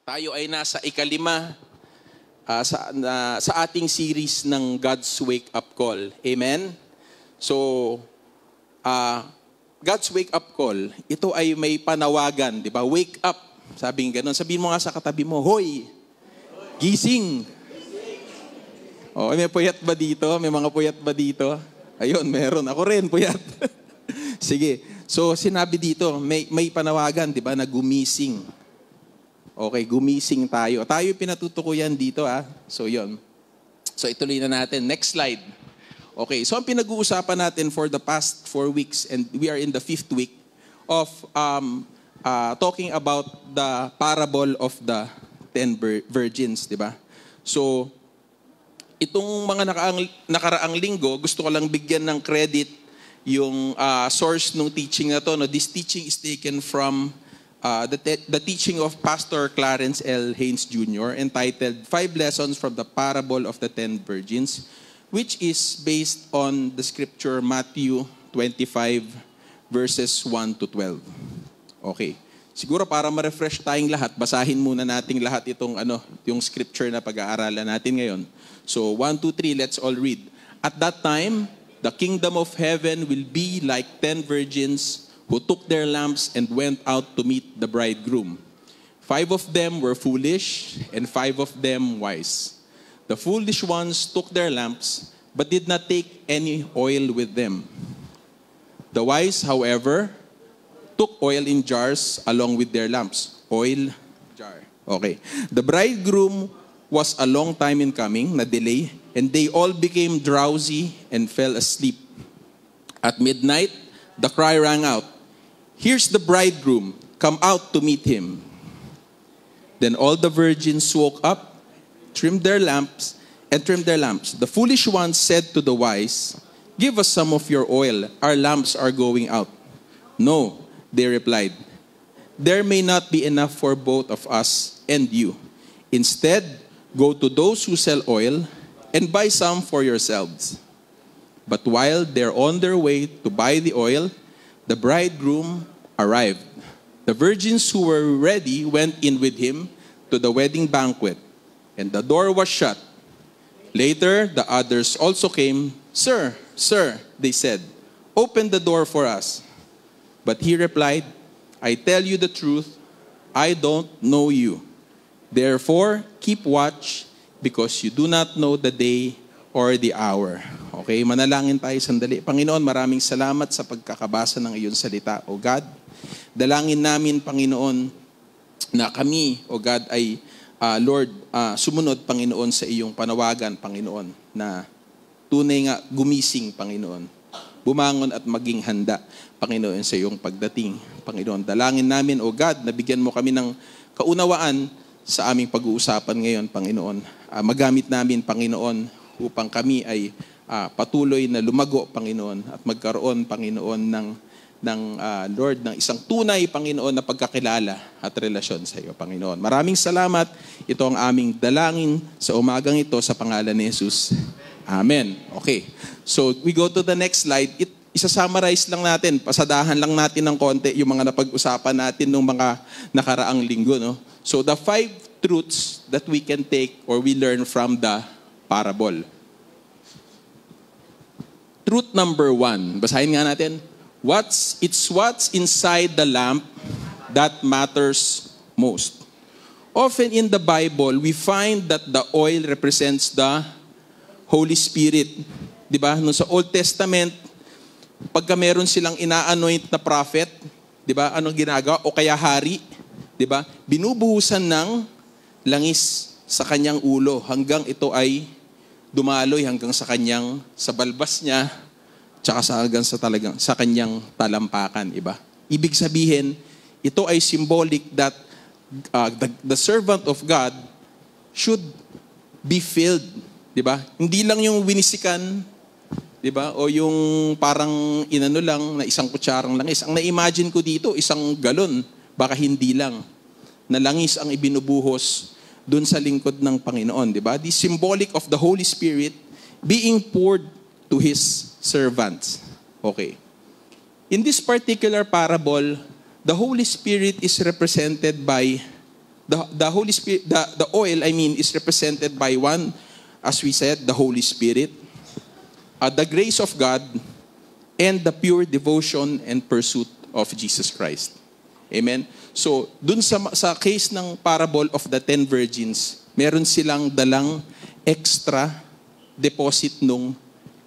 Tayo ay nasa ikalima sa ating series ng God's Wake Up Call. Amen? So, God's Wake Up Call, ito ay may panawagan, di ba? Wake up. Sabihin ganun. Sabihin mo nga sa katabi mo, hoy, gising. Oh, may puyat ba dito? May mga puyat ba dito? Ayun, meron. Ako rin, puyat. Sige. So, sinabi dito, may panawagan, di ba, na gumising. Okay, gumising tayo. Tayo pinatutukuyan dito, So, yon. So, ituloy na natin. Next slide. Okay, so ang pinag-uusapan natin for the past 4 weeks, and we are in the 5th week of talking about the parable of the 10 virgins, di ba? So, itong mga nakaraang linggo, gusto ko lang bigyan ng credit yung source ng teaching na to. No? This teaching is taken from the teaching of Pastor Clarence L. Haynes Jr. entitled 5 Lessons from the Parable of the 10 Virgins, which is based on the scripture Matthew 25 verses 1 to 12. Okay. Siguro para ma-refresh tayong lahat, basahin muna nating lahat itong yung scripture na pag-aaralan natin ngayon. So 1, 2, 3, let's all read. At that time, the kingdom of heaven will be like 10 virgins who took their lamps and went out to meet the bridegroom. 5 of them were foolish, and 5 of them wise. The foolish ones took their lamps, but did not take any oil with them. The wise, however, took oil in jars along with their lamps. Oil jar. Okay. The bridegroom was a long time in coming, na delay, and they all became drowsy and fell asleep. At midnight, the cry rang out, "Here's the bridegroom, come out to meet him." Then all the virgins woke up, trimmed their lamps. The foolish ones said to the wise, "Give us some of your oil, our lamps are going out." "No," they replied, "there may not be enough for both of us and you. Instead, go to those who sell oil and buy some for yourselves." But while they're on their way to buy the oil, the bridegroom arrived. The virgins who were ready went in with him to the wedding banquet, and the door was shut. Later, the others also came. "Sir, sir," they said, "open the door for us." But he replied, "I tell you the truth, I don't know you. Therefore, keep watch, because you do not know the day or the hour." Okay, manalangin tayo sandali. Panginoon, maraming salamat sa pagkakabasa ng iyong salita, O God. Dalangin namin, Panginoon, na kami, O God, ay, Lord, sumunod, Panginoon, sa iyong panawagan, Panginoon, na tunay nga gumising, Panginoon. Bumangon at maging handa, Panginoon, sa iyong pagdating, Panginoon. Dalangin namin, O God, na bigyan mo kami ng kaunawaan sa aming pag-uusapan ngayon, Panginoon. Magamit namin, Panginoon, upang kami ay patuloy na lumago, Panginoon, at magkaroon, Panginoon, ng Lord, ng isang tunay, Panginoon, na pagkakilala at relasyon sa iyo, Panginoon. Maraming salamat. Ito ang aming dalangin sa umagang ito sa pangalan ni Jesus. Amen. Okay. So, we go to the next slide. Isa-summarize lang natin, pasadahan lang natin ng konti yung mga napag-usapan natin nung mga nakaraang linggo, no? So, the 5 truths that we can take or we learn from the parable. Truth number 1. Basahin nga natin. It's what's inside the lamp that matters most. Often in the Bible, we find that the oil represents the Holy Spirit. Diba? No, sa Old Testament, pagka meron silang ina-anoint na prophet, diba? Anong ginagawa? O kaya hari, diba? Binubuhusan ng langis sa kanyang ulo hanggang ito ay dumaloy hanggang sa balbas niya, tsaka sa kanyang talampakan, iba. Ibig sabihin, ito ay symbolic that the servant of God should be filled, di ba? Hindi lang yung winisikan, di ba? O yung parang inano lang na isang kutsarang langis. Ang na-imagine ko dito, isang galon, baka hindi lang, na langis ang ibinubuhos dun sa lingkod ng Panginoon, di ba? The symbolic of the Holy Spirit being poured to His servants. Okay. In this particular parable, the Holy Spirit is represented by The Holy Spirit, the oil, is represented by one, as we said, the Holy Spirit, the grace of God, and the pure devotion and pursuit of Jesus Christ. Amen? So, dun sa case ng parable of the 10 virgins, meron silang dalang extra deposit nung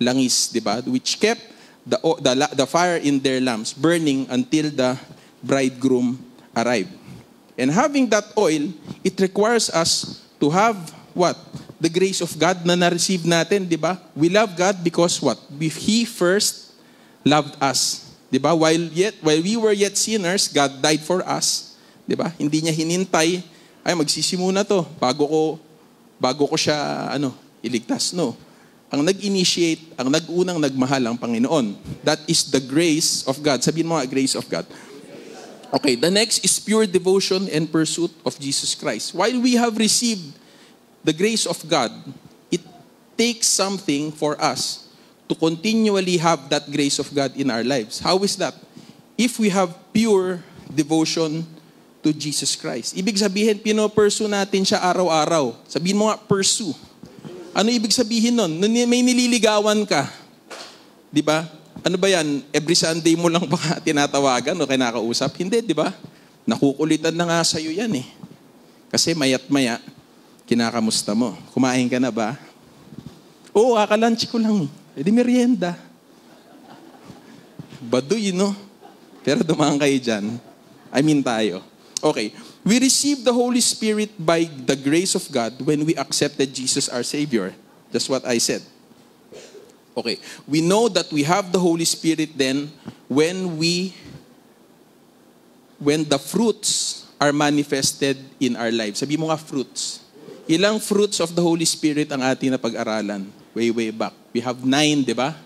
langis, di ba? Which kept the fire in their lamps burning until the bridegroom arrived. And having that oil, it requires us to have what? The grace of God na na-receive natin, di ba? We love God because what? He first loved us. Di ba? While we were yet sinners, God died for us. Di ba? Hindi niya hinintay, ay magsisimuna to bago ko siya iligtas. No. Ang nag-initiate, ang nag-unang nagmahal ang Panginoon. That is the grace of God. Sabihin mo nga, grace of God. Okay, the next is pure devotion and pursuit of Jesus Christ. While we have received the grace of God, it takes something for us to continually have that grace of God in our lives. How is that? If we have pure devotion to Jesus Christ. Ibig sabihin, pino-pursue natin siya araw-araw. Sabihin mo nga, pursue. Ano ibig sabihin nun? May nililigawan ka. Di ba? Ano ba yan? Every Sunday mo lang ba tinatawagan o kinakausap? Hindi, di ba? Nakukulitan na nga sa'yo yan eh. Kasi mayat maya, kinakamusta mo. Kumain ka na ba? Oo, kakalunch ko lang. E di merienda. Baduy, no? Pero dumaan kayo dyan. Tayo. Okay. We receive the Holy Spirit by the grace of God when we accepted Jesus our Savior. That's what I said. Okay. We know that we have the Holy Spirit then when the fruits are manifested in our lives. Sabi mo nga fruits. Ilang fruits of the Holy Spirit ang ating napag-aralan? Way back. We have 9, di ba?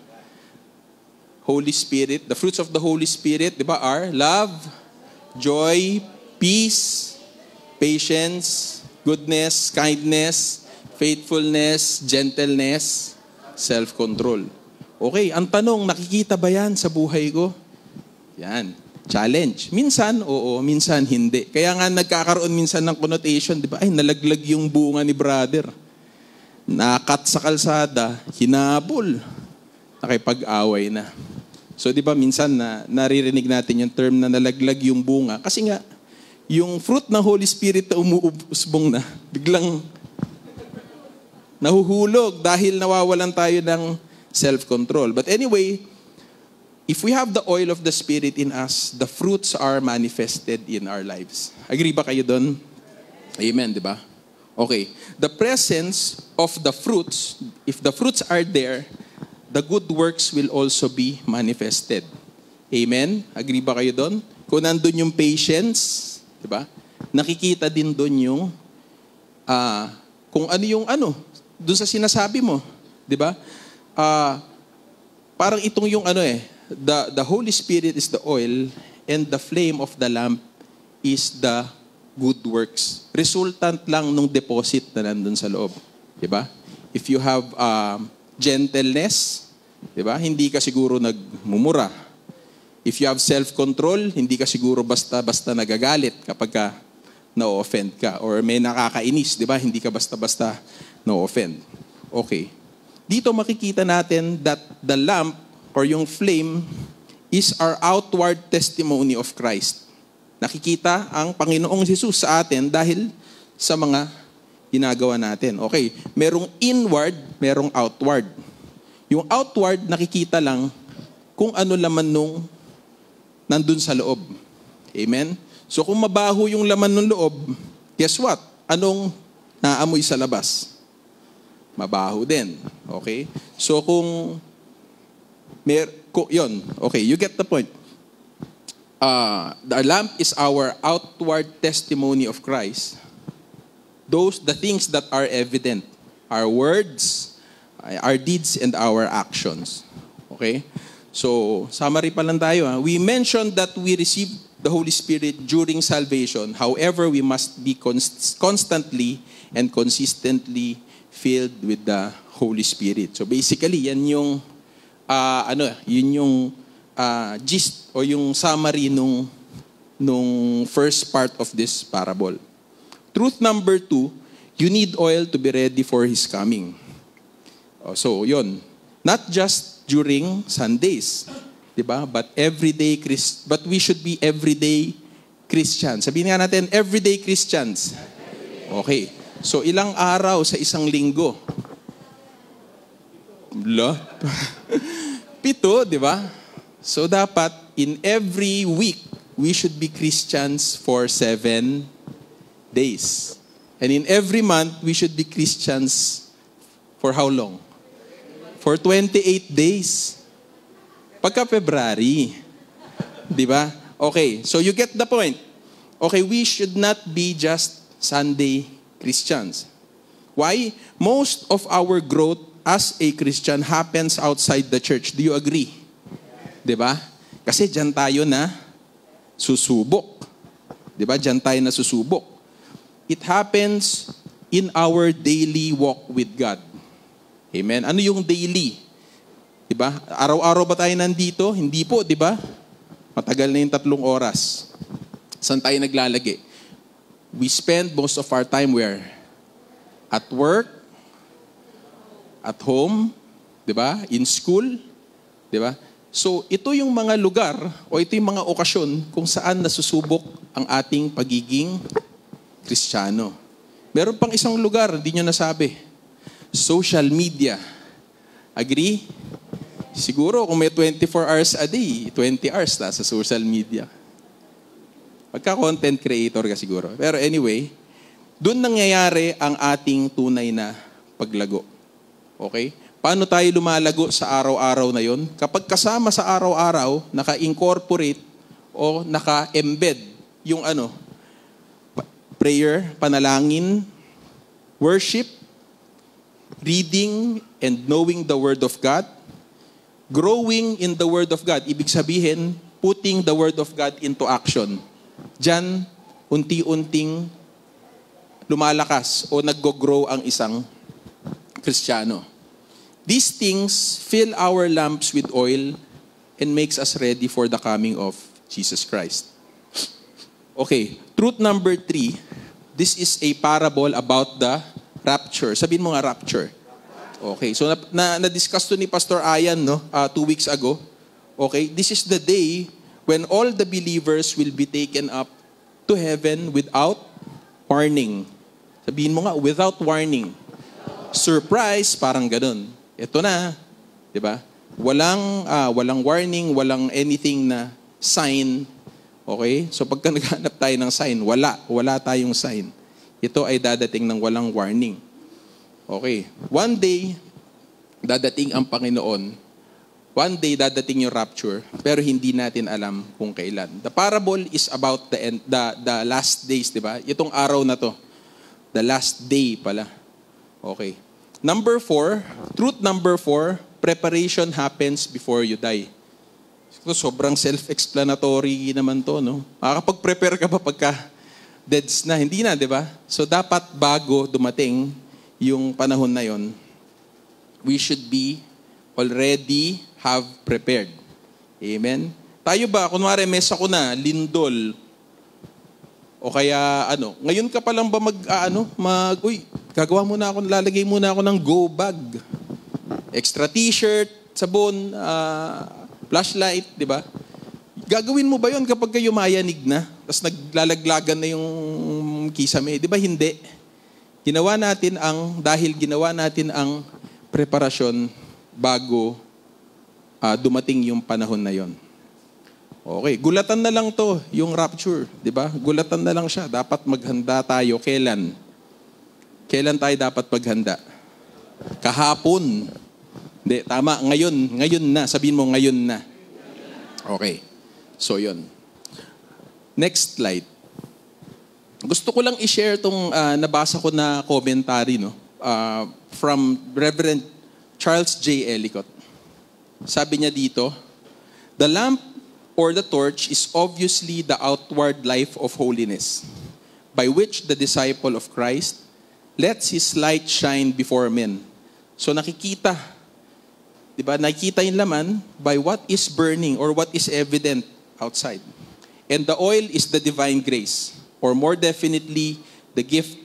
Holy Spirit. The fruits of the Holy Spirit, di ba, are love, joy, peace, patience, goodness, kindness, faithfulness, gentleness, self-control. Okay, ang tanong, nakikita ba yan sa buhay ko? Yan. Challenge. Minsan, oo. Minsan, hindi. Kaya nga nagkakaroon minsan ng connotation, di ba? Ay, nalaglag yung bunga ni brother. Nakat sa kalsada, hinabol. Nakipag-away na. So, di ba, minsan naririnig natin yung term na nalaglag yung bunga. Kasi nga, yung fruit ng Holy Spirit na umuusbong na, biglang nahuhulog dahil nawawalan tayo ng self-control. But anyway, if we have the oil of the Spirit in us, the fruits are manifested in our lives. Agree ba kayo doon? Amen, di ba? Okay. The presence of the fruits, if the fruits are there, the good works will also be manifested. Amen? Agree ba kayo doon? Kung nandun yung patience, di ba? Nakikita din doon yung kung ano yung doon sa sinasabi mo, di ba? Parang itong yung the Holy Spirit is the oil and the flame of the lamp is the good works. Resultant lang nung deposit na nandun sa loob. Diba? If you have gentleness, diba? Hindi ka siguro nagmumura. If you have self-control, hindi ka siguro basta-basta nagagalit kapag ka na-offend ka. Or may nakakainis, diba? Hindi ka basta-basta na-offend. Okay. Dito makikita natin that the lamp or yung flame is our outward testimony of Christ. Nakikita ang Panginoong Jesus sa atin dahil sa mga ginagawa natin. Okay, merong inward, merong outward. Yung outward, nakikita lang kung ano laman nung nandun sa loob. Amen? So kung mabaho yung laman ng loob, guess what? Anong naamoy sa labas? Mabaho din. Okay? So kung yun, okay, you get the point. The lamp is our outward testimony of Christ. The things that are evident, our words, our deeds, and our actions. Okay? So, summary pa lang tayo. We mentioned that we received the Holy Spirit during salvation. However, we must be constantly and consistently filled with the Holy Spirit. So basically, yan yung gist o yung summary nung first part of this parable. Truth number 2, you need oil to be ready for His coming. So, yun. Not just during Sundays, diba? But but we should be everyday Christians. Sabihin nga natin, everyday Christians. Okay. So, ilang araw sa isang linggo? 7, diba? So, dapat, in every week, we should be Christians for 7 days. And in every month, we should be Christians for how long? For 28 days. Pagka February. Di ba? Okay, so you get the point. Okay, we should not be just Sunday Christians. Why? Most of our growth as a Christian happens outside the church. Do you agree? Di ba? Kasi dyan tayo na susubok. Di ba? Dyan tayo na susubok. It happens in our daily walk with God. Amen? Ano yung daily? Diba? Araw-araw ba tayo nandito? Hindi po, di ba? Matagal na yung 3 oras. Saan tayo naglalagi? We spend most of our time where? At work, at home, di ba? In school, di ba? So, ito yung mga lugar o ito yung mga okasyon kung saan nasusubok ang ating pagiging Kristiyano. Meron pang isang lugar, hindi nyo nasabi. Social media. Agree? Siguro kung may 24 hours a day, 20 hours na sa social media. Pagka-content creator ka siguro. Pero anyway, doon nangyayari ang ating tunay na paglago. Okay? Paano tayo lumalago sa araw-araw na yon? Kapag kasama sa araw-araw, naka-incorporate o naka-embed yung prayer, panalangin, worship, reading and knowing the Word of God, growing in the Word of God. Ibig sabihin, putting the Word of God into action. Diyan, unti-unting lumalakas o nag-grow ang isang Kristiyano. These things fill our lamps with oil and makes us ready for the coming of Jesus Christ. Okay, truth number 3, this is a parable about the rapture. Sabihin mo nga rapture. Okay, so na-discuss to ni Pastor Ayan 2 weeks ago. Okay, this is the day when all the believers will be taken up to heaven without warning. Sabihin mo nga, without warning. Surprise, parang ganun. Ito na, 'di ba? Walang warning, walang anything na sign. Okay? So pagka naghanap tayo ng sign, wala tayong sign. Ito ay dadating ng walang warning. Okay. One day, dadating ang Panginoon. One day, dadating yung rapture. Pero hindi natin alam kung kailan. The parable is about the last days, di ba? Itong araw na to. The last day pala. Okay. Number 4, truth number 4, preparation happens before you die. Sobrang self-explanatory naman to, no? Makakapag-prepare ka pa pagka deads na, hindi na, di ba? So dapat bago dumating yung panahon na yon, we should be already have prepared. Amen? Tayo ba, kunwari mesa ko na, lindol, o kaya ngayon ka pa lang ba gagawa muna ako, lalagay muna ako ng go bag, extra t-shirt, sabon, flashlight, di ba? Gagawin mo ba yon kapag kayo mayanig na? Tapos naglalaglagan na yung kisame. Di ba hindi? Dahil ginawa natin ang preparasyon bago dumating yung panahon na yon. Okay, gulatan na lang to, yung rapture. Di ba? Gulatan na lang siya. Dapat maghanda tayo. Kailan? Kailan tayo dapat maghanda? Kahapon. Hindi, tama. Ngayon na. Sabihin mo, ngayon na. Okay. So, yun. Next slide. Gusto ko lang i-share itong nabasa ko na commentary from Reverend Charles J. Ellicott. Sabi niya dito, the lamp or the torch is obviously the outward life of holiness, by which the disciple of Christ lets his light shine before men. So nakikita, di ba? Nakikita yung laman by what is burning or what is evident outside. And the oil is the divine grace, or more definitely, the gift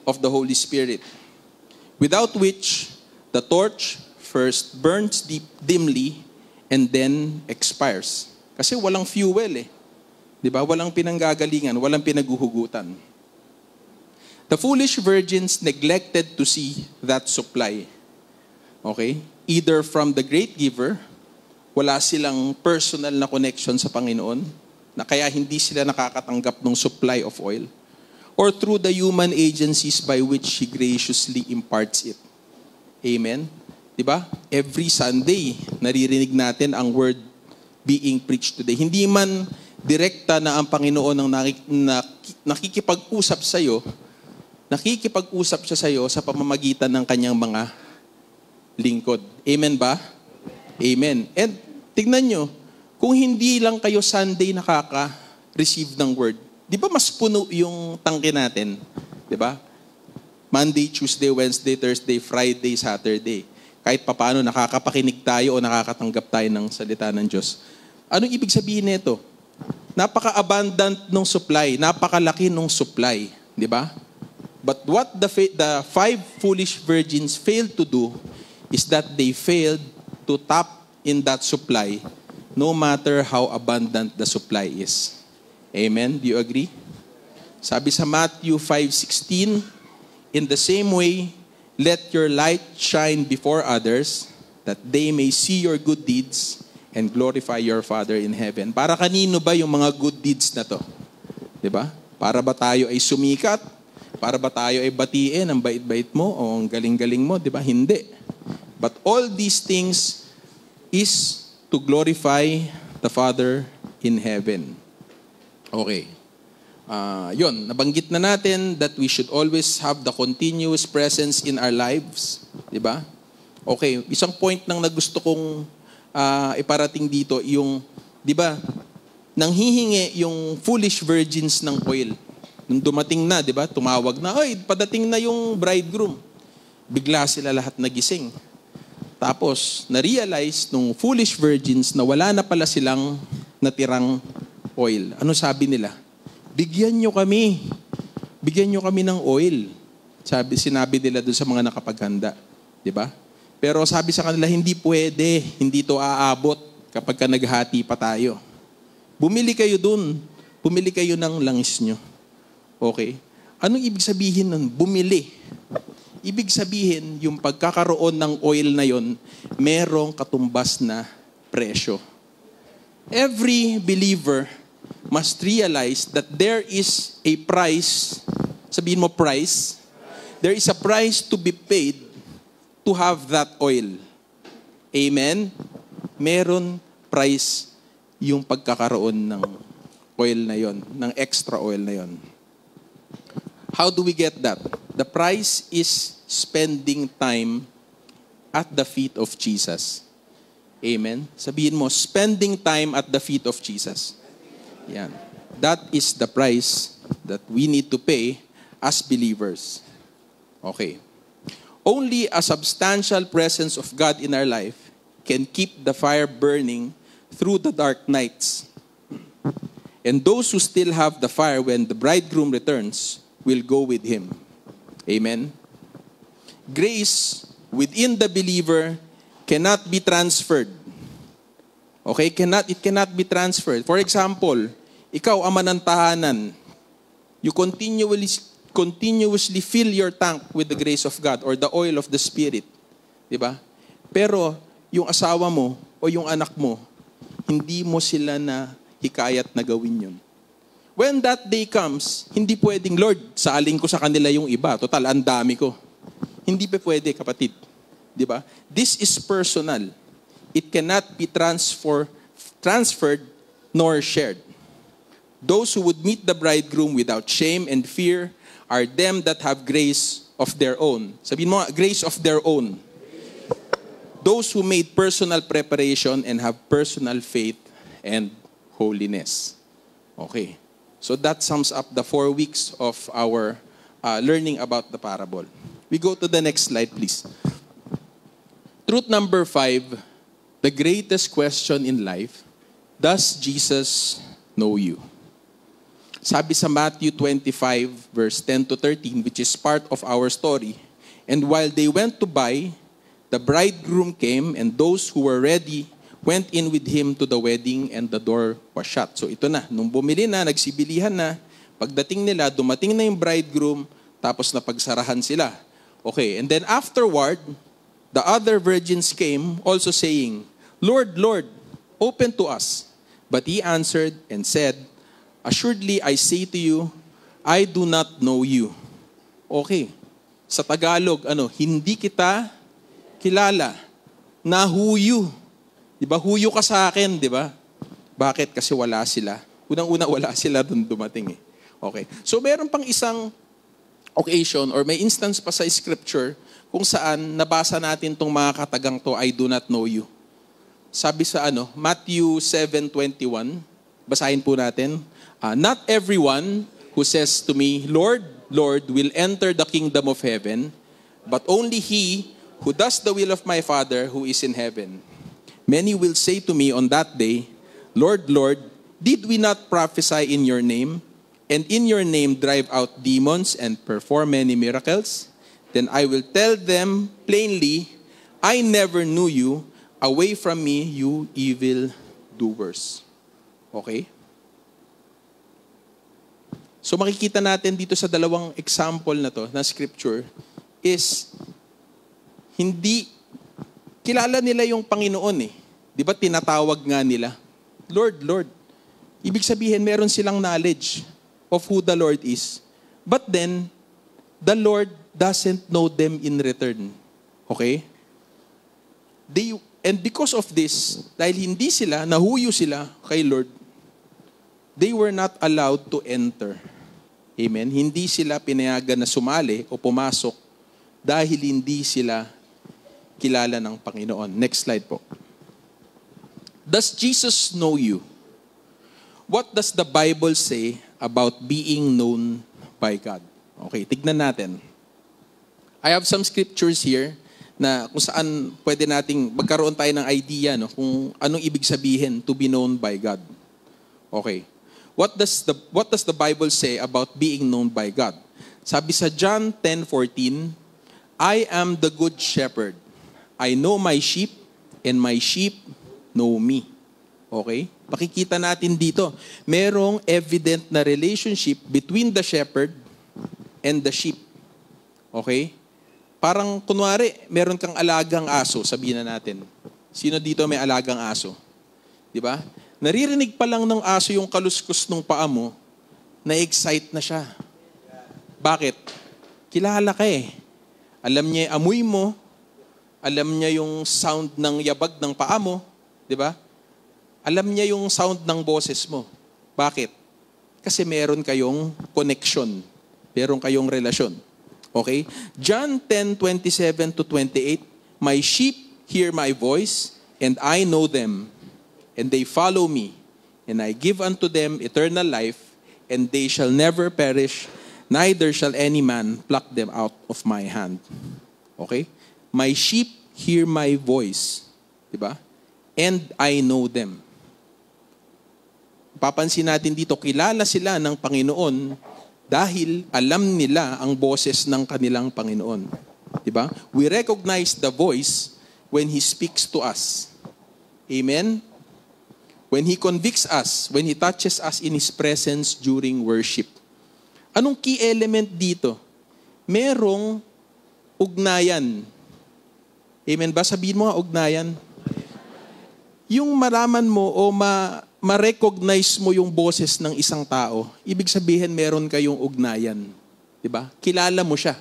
of the Holy Spirit, without which the torch first burns dimly and then expires. Kasi walang fuel eh. Diba? Walang pinanggagalingan, walang pinaguhugutan. The foolish virgins neglected to see that supply. Okay? Either from the great giver, wala silang personal na connection sa Panginoon, na kaya hindi sila nakakatanggap ng supply of oil, or through the human agencies by which He graciously imparts it. Amen? Diba? Every Sunday, naririnig natin ang word being preached today. Hindi man direkta na ang Panginoon ang nakikipag-usap sa iyo, nakikipag-usap siya sa iyo sa pamamagitan ng kanyang mga lingkod. Amen ba? Amen. And tignan nyo, kung hindi lang kayo Sunday nakaka-receive ng word, di ba mas puno yung tangke natin? Di ba? Monday, Tuesday, Wednesday, Thursday, Friday, Saturday. Kahit papaano nakakapakinig tayo o nakakatanggap tayo ng salita ng Diyos. Anong ibig sabihin nito? Napaka-abundant ng supply, napakalaki ng supply, di ba? But what the five foolish virgins failed to do is that they failed to tap in that supply no matter how abundant the supply is. Amen? Do you agree? Sabi sa Matthew 5:16, in the same way, let your light shine before others that they may see your good deeds and glorify your Father in heaven. Para kanino ba yung mga good deeds na to? Diba? Para ba tayo ay sumikat? Para ba tayo ay batiin ang bait-bait mo o ang galing-galing mo? Diba? Hindi. But all these things is to glorify the Father in heaven. Okay. Yun, nabanggit na natin that we should always have the continuous presence in our lives. Diba? Okay, isang point nang nagusto kong iparating dito, yung, di ba, nanghihingi yung foolish virgins ng oil. Nung dumating na, di ba, tumawag na, oy, padating na yung bridegroom. Bigla sila lahat nagising. Tapos, na-realize nung foolish virgins na wala na pala silang natirang oil. Ano sabi nila? Bigyan nyo kami. Bigyan nyo kami ng oil. Sinabi nila doon sa mga nakapaghanda. Di ba? Pero sabi sa kanila, hindi pwede, hindi to aabot kapag ka naghati pa tayo. Bumili kayo dun. Bumili kayo ng langis nyo. Okay? Anong ibig sabihin nun? Bumili. Ibig sabihin, yung pagkakaroon ng oil na yon, merong katumbas na presyo. Every believer must realize that there is a price, sabihin mo price, there is a price to be paid to have that oil. Amen? Meron price yung pagkakaroon ng oil na yon, ng extra oil na yon. How do we get that? The price is spending time at the feet of Jesus. Amen? Sabihin mo, spending time at the feet of Jesus. Yan. That is the price that we need to pay as believers. Okay. Only a substantial presence of God in our life can keep the fire burning through the dark nights. And those who still have the fire when the bridegroom returns will go with him. Amen? Grace within the believer cannot be transferred. Okay? It cannot be transferred. For example, ikaw ama ng tahanan, you continuously fill your tank with the grace of God or the oil of the Spirit. Diba? Pero yung asawa mo o yung anak mo, hindi mo sila na hikayat na gawin yun. When that day comes, hindi pwedeng, Lord, saalin ko sa kanila yung iba. Total, ang dami ko. Hindi pa pwede, kapatid. Diba? This is personal. It cannot be transferred nor shared. Those who would meet the bridegroom without shame and fear are them that have grace of their own. Sabihin mo, grace of their own. Those who made personal preparation and have personal faith and holiness. Okay. So that sums up the 4 weeks of our learning about the parable. We go to the next slide, please. Truth number 5, the greatest question in life, does Jesus know you? Sabi sa Matthew 25, verse 10 to 13, which is part of our story, "And while they went to buy, the bridegroom came, and those who were ready went in with him to the wedding, and the door was shut." So ito na, nung bumili na, nagsibilihan na, pagdating nila, dumating na yung bridegroom, tapos napagsarahan sila. Okay, and then afterward, the other virgins came, also saying, "Lord, Lord, open to us." But he answered and said, "Assuredly, I say to you, I do not know you." Okay. Sa Tagalog, hindi kita kilala. Nahuyo. Diba? Huyo ka sa akin, diba? Bakit? Kasi wala sila. Unang-una, wala sila dun dumating eh. Okay. So, meron pang isang occasion or may instance pa sa scripture kung saan nabasa natin tong mga katagang to, "I do not know you." Sabi sa Matthew 7:21, basahin po natin. "Not everyone who says to me, 'Lord, Lord,' will enter the kingdom of heaven, but only he who does the will of my Father who is in heaven. Many will say to me on that day, 'Lord, Lord, did we not prophesy in your name, and in your name drive out demons and perform many miracles?' Then I will tell them plainly, 'I never knew you. Away from me, you evil doers.'" Okay? So makikita natin dito sa dalawang example na to, na scripture, is hindi kilala nila yung Panginoon eh. Di ba tinatawag nga nila, "Lord, Lord." Ibig sabihin, meron silang knowledge of who the Lord is. But then, the Lord doesn't know them in return. Okay? And because of this, dahil hindi sila, nahuyo sila kay Lord, they were not allowed to enter. Amen? Hindi sila pinayagan na sumali o pumasok dahil hindi sila kilala ng Panginoon. Next slide po. Does Jesus know you? What does the Bible say about being known by God? Okay, tignan natin. I have some scriptures here na kung saan pwede nating magkaroon tayo ng idea kung anong ibig sabihin to be known by God. Okay. What does the Bible say about being known by God? Sabi sa John 10:14, "I am the good shepherd. I know my sheep, and my sheep know me." Okay? Pakikita natin dito, merong evident na relationship between the shepherd and the sheep. Okay? Parang kunwari, meron kang alagang aso, sabihin na natin. Sino dito may alagang aso? Di ba? Naririnig pa lang ng aso yung kaluskos ng paa mo, na-excite na siya. Bakit? Kilala ka eh. Alam niya yung amoy mo, alam niya yung sound ng yabag ng paa mo, di ba? Alam niya yung sound ng boses mo. Bakit? Kasi meron kayong connection. Meron kayong relasyon. Okay? John 10:27 to 28, "My sheep hear my voice, and I know them, and they follow me, and I give unto them eternal life, and they shall never perish, neither shall any man pluck them out of my hand." Okay? "My sheep hear my voice." Diba? "And I know them." Papansin natin dito, kilala sila ng Panginoon dahil alam nila ang boses ng kanilang Panginoon. Diba? We recognize the voice when He speaks to us. Amen? When He convicts us, when He touches us in His presence during worship. Anong key element dito? Merong ugnayan. Amen ba? Sabihin mo nga ugnayan. Yung malaman mo o ma-recognize mo yung boses ng isang tao, ibig sabihin meron kayong ugnayan. Diba? Kilala mo siya.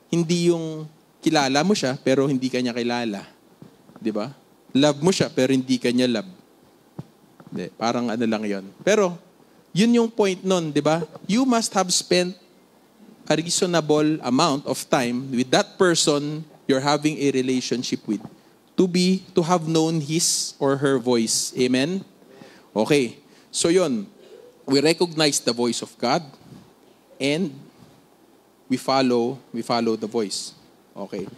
Hindi yung kilala mo siya pero hindi ka niya kilala. Diba? Love mo siya pero hindi ka niya love. Hindi, parang ano lang yon. Pero, yun yung point nun, di ba? You must have spent a reasonable amount of time with that person you're having a relationship with to have known his or her voice. Amen? Okay. So yun, we recognize the voice of God and we follow the voice. Okay.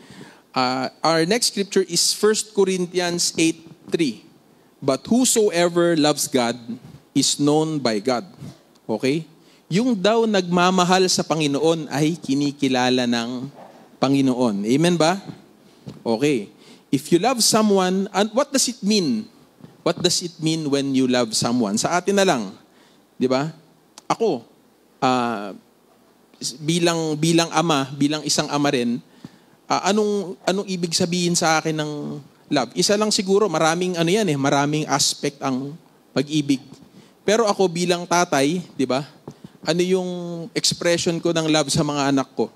Our next scripture is 1 Corinthians 8:3. "But whosoever loves God is known by God. Okay? Yung daw nagmamahal sa Panginoon ay kinikilala ng Panginoon. Amen ba? Okay. If you love someone, and what does it mean? What does it mean when you love someone? Sa atin na lang. Di ba? Ako, bilang ama, bilang isang ama rin, anong ibig sabihin sa akin ng love? Isa lang siguro, maraming maraming aspect ang pag-ibig. Pero ako bilang tatay, 'di ba? Ano yung expression ko ng love sa mga anak ko?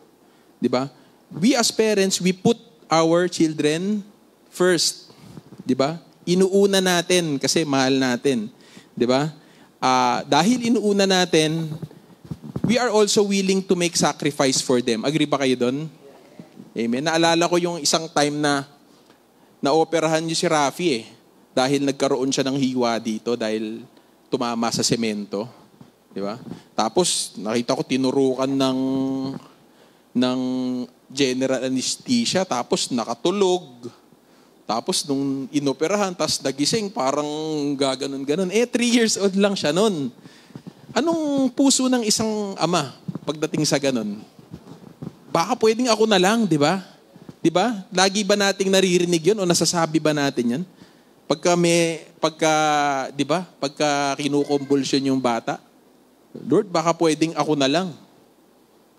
'Di ba? We as parents, we put our children first. 'Di ba? Inuuna natin kasi mahal natin. 'Di ba? Dahil inuuna natin, we are also willing to make sacrifice for them. Agree ba kayo doon? Amen. Naalala ko yung isang time na naoperahan niyo si Rafi dahil nagkaroon siya ng hiwa dito dahil tumama sa semento. Di ba? Tapos nakita ko tinurukan ng general anesthesia tapos nakatulog. Tapos nung inoperahan, tapos nagising, parang gaganon-ganon. 3 years old lang siya nun. Anong puso ng isang ama pagdating sa ganon? Baka pwedeng ako na lang, di ba? Di ba? Lagi ba nating naririnig yun o nasasabi ba natin yan? Di ba? Pagka kinukumbulsyon yung bata, Lord, baka pwedeng ako na lang.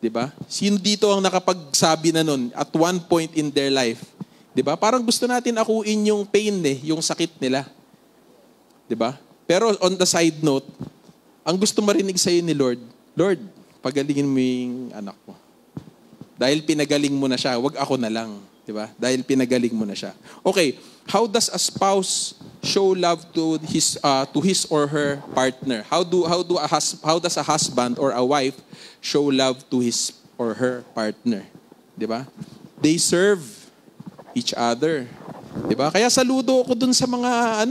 Di ba? Sino dito ang nakapagsabi na nun at one point in their life? Di ba? Parang gusto natin akuin yung pain yung sakit nila. Di ba? Pero on the side note, ang gusto marinig sa'yo ni Lord, Lord, pagalingin mo yung anak ko. Dahil pinagaling mo na siya, wag ako na lang. Di ba? Dahil pinagaling mo na siya. Okay, how does a spouse show love to his or her partner? How does a husband or a wife show love to his or her partner? Di ba? They serve each other. Di ba? Kaya saludo ako dun sa mga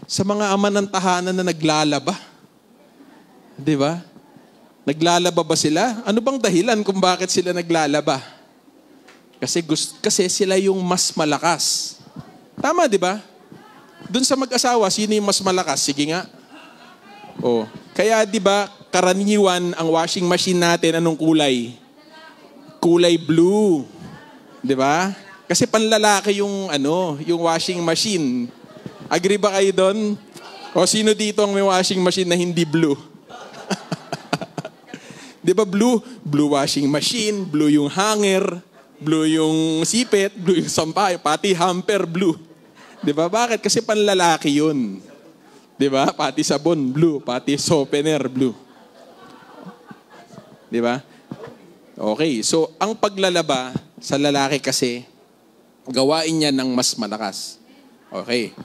sa mga ama ng tahanan na naglalaba. Di ba? Naglalaba ba sila? Ano bang dahilan kung bakit sila naglalaba? Kasi sila yung mas malakas. Tama, di ba? Doon sa mag-asawa, sino yung mas malakas? Sige nga. Oh. Kaya di ba, karaniwan ang washing machine natin, anong kulay? Kulay blue. Di ba? Kasi panlalaki yung washing machine. Agree ba kayo doon? O sino dito ang may washing machine na hindi blue? Di ba blue? Blue washing machine, blue yung hanger, blue yung sipet, blue yung sampay, pati hamper blue. Di ba? Bakit? Kasi panlalaki yun. Di ba? Pati sabon, blue. Pati softener, blue. Di ba? Okay. So, ang paglalaba sa lalaki kasi, gawain niya ng mas malakas. Okay.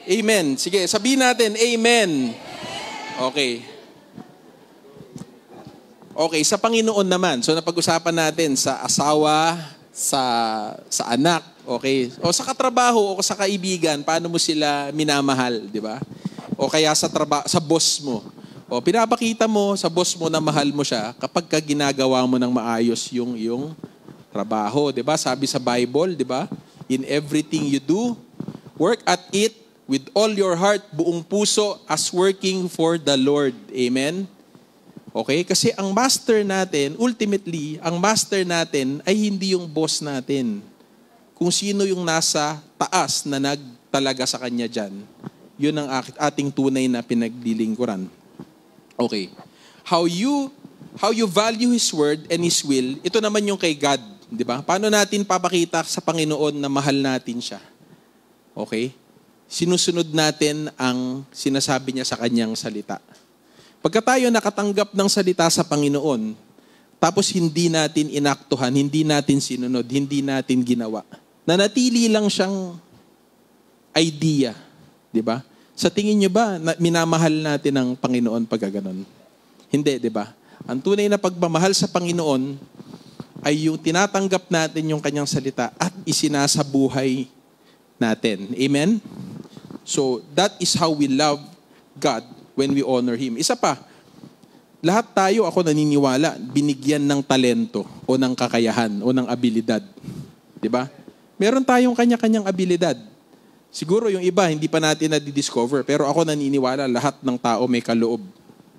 Amen. Sige, sabihin natin, amen. Okay. Okay, sa Panginoon naman. So napag-usapan natin sa asawa, sa anak, okay? O sa katrabaho o sa kaibigan, paano mo sila minamahal, di ba? O kaya sa boss mo. O pinapakita mo sa boss mo na mahal mo siya kapag ginagawa mo ng maayos yung trabaho, di ba? Sabi sa Bible, di ba? In everything you do, work at it with all your heart, buong puso, as working for the Lord. Amen? Okay? Kasi ang master natin, ultimately, ang master natin ay hindi yung boss natin. Kung sino yung nasa taas na nagtalaga sa kanya dyan, yun ang ating tunay na pinaglilingkuran. Okay. How you value His word and His will, ito naman yung kay God. Di ba? Paano natin papakita sa Panginoon na mahal natin siya? Okay? Sinusunod natin ang sinasabi niya sa kanyang salita. Pagka tayo nakatanggap ng salita sa Panginoon, tapos hindi natin inaktuhan, hindi natin sinunod, hindi natin ginawa, nanatili lang siyang idea. Di ba? Sa tingin niyo ba, minamahal natin ang Panginoon pag gano'n? Hindi, di ba? Ang tunay na pagmamahal sa Panginoon ay yung tinatanggap natin yung kanyang salita at isinasabuhay natin. Amen? So, that is how we love God when we honor Him. Isa pa, lahat tayo, ako naniniwala, binigyan ng talento o ng kakayahan o ng abilidad. Diba? Meron tayong kanya-kanyang abilidad. Siguro yung iba, hindi pa natin na-discover, pero ako naniniwala, lahat ng tao may kaloob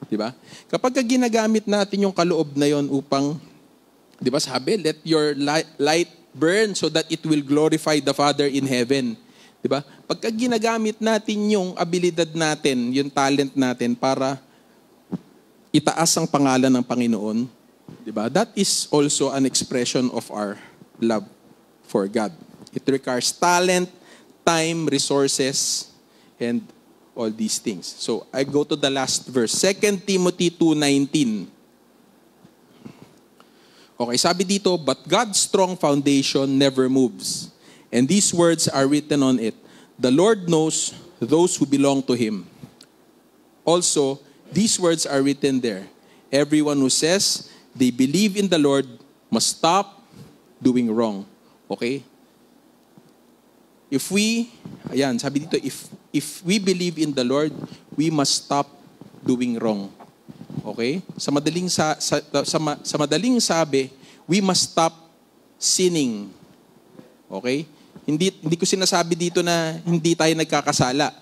Di ba? Kapag ginagamit natin yung kaloob na yon upang, di ba sabi, let your light burn so that it will glorify the Father in heaven. Di ba? Pagka ginagamit natin yung abilidad natin, yung talent natin para itaas ang pangalan ng Panginoon, di ba? That is also an expression of our love for God. It requires talent, time, resources, and all these things. So, I go to the last verse. 2 Timothy 2:19. Okay, sabi dito, but God's strong foundation never moves. And these words are written on it. The Lord knows those who belong to Him. Also, these words are written there. Everyone who says they believe in the Lord must stop doing wrong. Okay? Sabi dito, if we believe in the Lord, we must stop doing wrong. Okay? Sa madaling sabi, we must stop sinning. Okay? Hindi ko sinasabi dito na hindi tayo nagkakasala.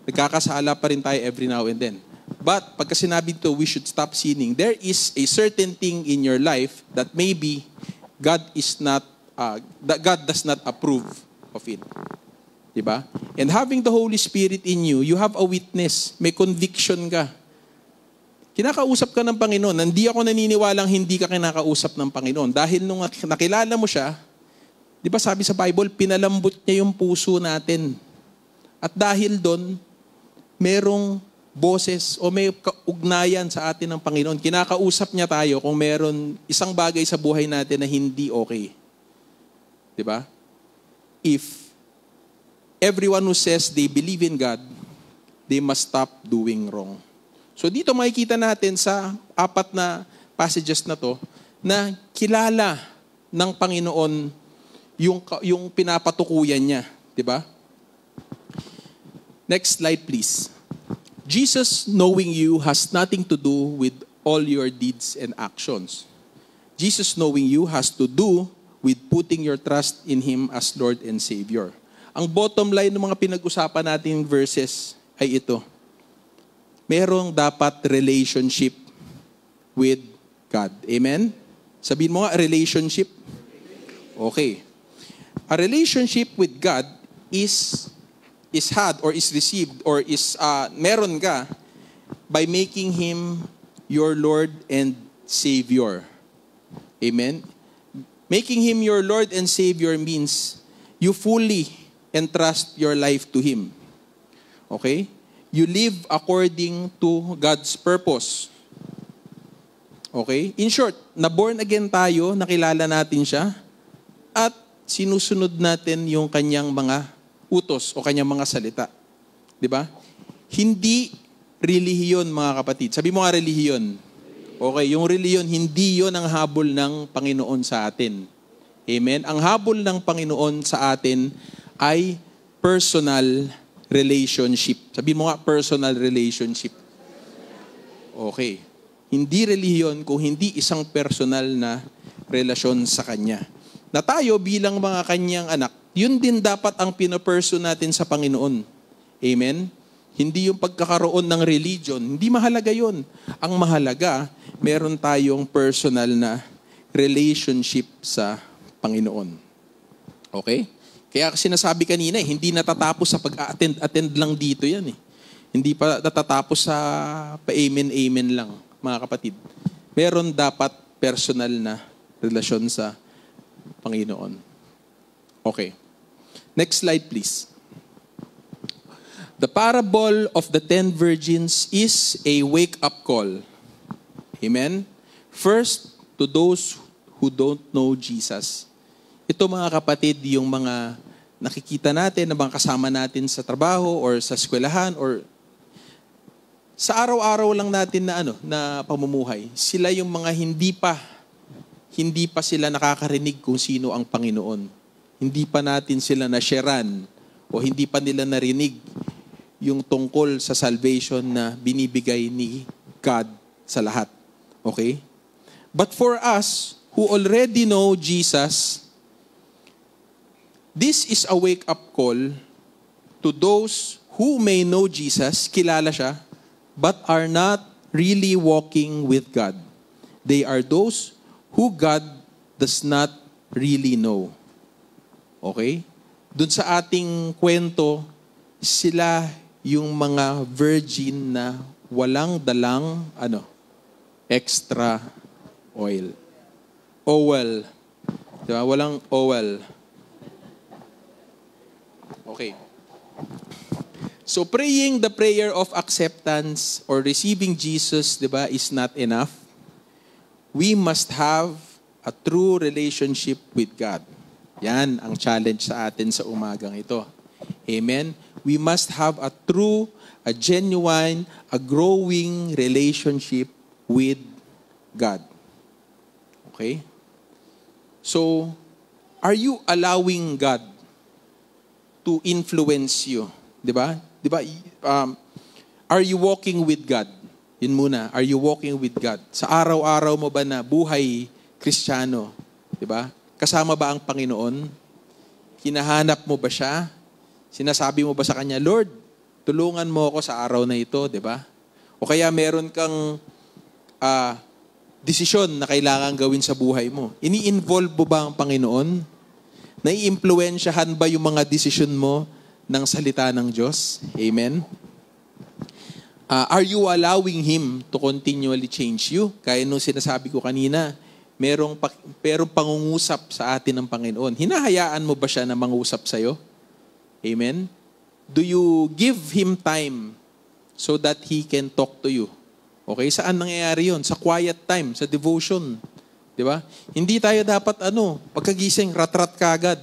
Nagkakasala pa rin tayo every now and then. But pagka sinabi dito, we should stop sinning. There is a certain thing in your life that maybe God does not approve of it. Diba? And having the Holy Spirit in you, you have a witness. May conviction ka. Kinakausap ka ng Panginoon. Hindi ako naniniwalang hindi ka kinakausap ng Panginoon. Dahil nung nakilala mo siya, di ba sabi sa Bible, pinalambot niya yung puso natin. At dahil doon, merong boses o may ugnayan sa atin ng Panginoon. Kinakausap niya tayo kung meron isang bagay sa buhay natin na hindi okay. Di ba? If everyone who says they believe in God, they must stop doing wrong. So dito makikita natin sa 4 na passages na to, na kilala ng Panginoon yung pinapatukuyan niya. Diba? Next slide please. Jesus knowing you has nothing to do with all your deeds and actions. Jesus knowing you has to do with putting your trust in Him as Lord and Savior. Ang bottom line ng mga pinag-usapan nating verses ay ito. Merong dapat relationship with God. Amen? Sabihin mo nga, relationship. Okay. A relationship with God is had or is received or is meron ka by making Him your Lord and Savior. Amen? Making Him your Lord and Savior means you fully entrust your life to Him. Okay? You live according to God's purpose. Okay? In short, na-born again tayo, nakilala natin siya, at sinusunod natin yung kanyang mga utos o kanyang mga salita. Di ba? Hindi relihiyon, mga kapatid. Sabi mo nga relihiyon. Okay, yung relihiyon, hindi yon ang habol ng Panginoon sa atin. Amen? Ang habol ng Panginoon sa atin ay personal relationship. Sabihin mo nga, personal relationship. Okay. Hindi relihiyon kung hindi isang personal na relasyon sa Kanya. Na tayo bilang mga Kanyang anak, yun din dapat ang pinaperson natin sa Panginoon. Amen? Hindi yung pagkakaroon ng religion. Hindi mahalaga yun. Ang mahalaga, meron tayong personal na relationship sa Panginoon. Okay? Kaya sinasabi kanina, hindi natatapos sa pag-attend lang dito yan. Hindi pa natatapos sa pa-amen lang, mga kapatid. Meron dapat personal na relasyon sa Panginoon. Okay. Next slide, please. The parable of the 10 virgins is a wake-up call. Amen? First, to those who don't know Jesus. Ito mga kapatid, yung mga nakikita natin, na mga kasama natin sa trabaho or sa eskwelahan or sa araw-araw lang natin na pamumuhay. Sila yung mga hindi pa sila nakakarinig kung sino ang Panginoon. Hindi pa natin sila na-sharean o hindi pa nila narinig yung tungkol sa salvation na binibigay ni God sa lahat. Okay? But for us who already know Jesus, this is a wake-up call to those who may know Jesus, kilala siya, but are not really walking with God. They are those who God does not really know. Okay? Doon sa ating kwento, sila yung mga virgin na walang dalang extra oil. Oil. Diba? Walang oil. Okay. So praying the prayer of acceptance or receiving Jesus, diba, is not enough. We must have a true relationship with God. Yan ang challenge sa atin sa umagang ito. Amen? We must have a true, a genuine, a growing relationship with God. Okay? So, are you allowing God to influence you? Diba? Diba? Are you walking with God? Yun muna. Are you walking with God? Sa araw-araw mo ba na buhay Kristiyano? Diba? Kasama ba ang Panginoon? Hinahanap mo ba siya? Sinasabi mo ba sa Kanya, Lord, tulungan mo ako sa araw na ito, di ba? O kaya meron kang desisyon na kailangan gawin sa buhay mo. Ini-involve mo ba ang Panginoon? Nai-impluensyahan ba yung mga desisyon mo ng salita ng Diyos? Amen? Are you allowing Him to continually change you? Kaya nung sinasabi ko kanina, merong pangungusap sa atin ng Panginoon. Hinahayaan mo ba siya na mangusap sa'yo? Amen? Do you give Him time so that He can talk to you? Okay, saan nangyayari yun? Sa quiet time, sa devotion. Di ba? Hindi tayo dapat pagkagising, rat-rat kagad.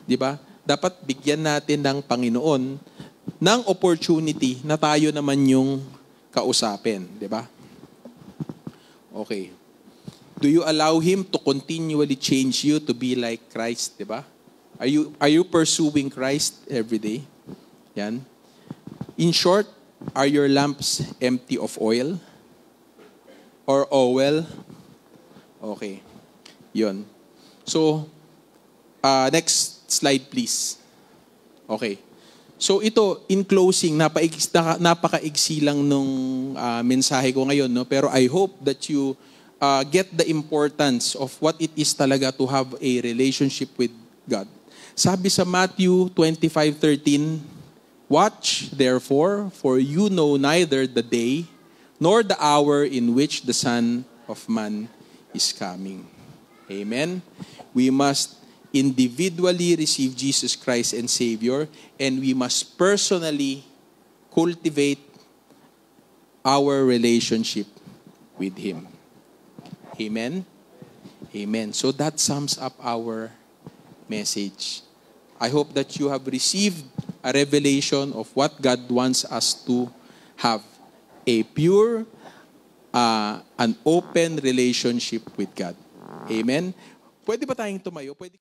Di ba? Dapat bigyan natin ng Panginoon ng opportunity na tayo naman yung kausapin. Di ba? Okay. Do you allow Him to continually change you to be like Christ, di ba? Are you pursuing Christ every day? Yan. In short, are your lamps empty of oil? Or oil? Okay. Yun. So, next slide please. Okay. So ito, in closing, napakaigsi lang nung mensahe ko ngayon, no? Pero I hope that you get the importance of what it is talaga to have a relationship with God. Sabi sa Matthew 25:13, watch therefore, for you know neither the day nor the hour in which the Son of Man is coming. Amen? We must individually receive Jesus Christ and Savior, and we must personally cultivate our relationship with Him. Amen? Amen. So that sums up our message. I hope that you have received a revelation of what God wants us to have. A pure, an open relationship with God. Amen? Pwede ba tayong tumayo? Pwede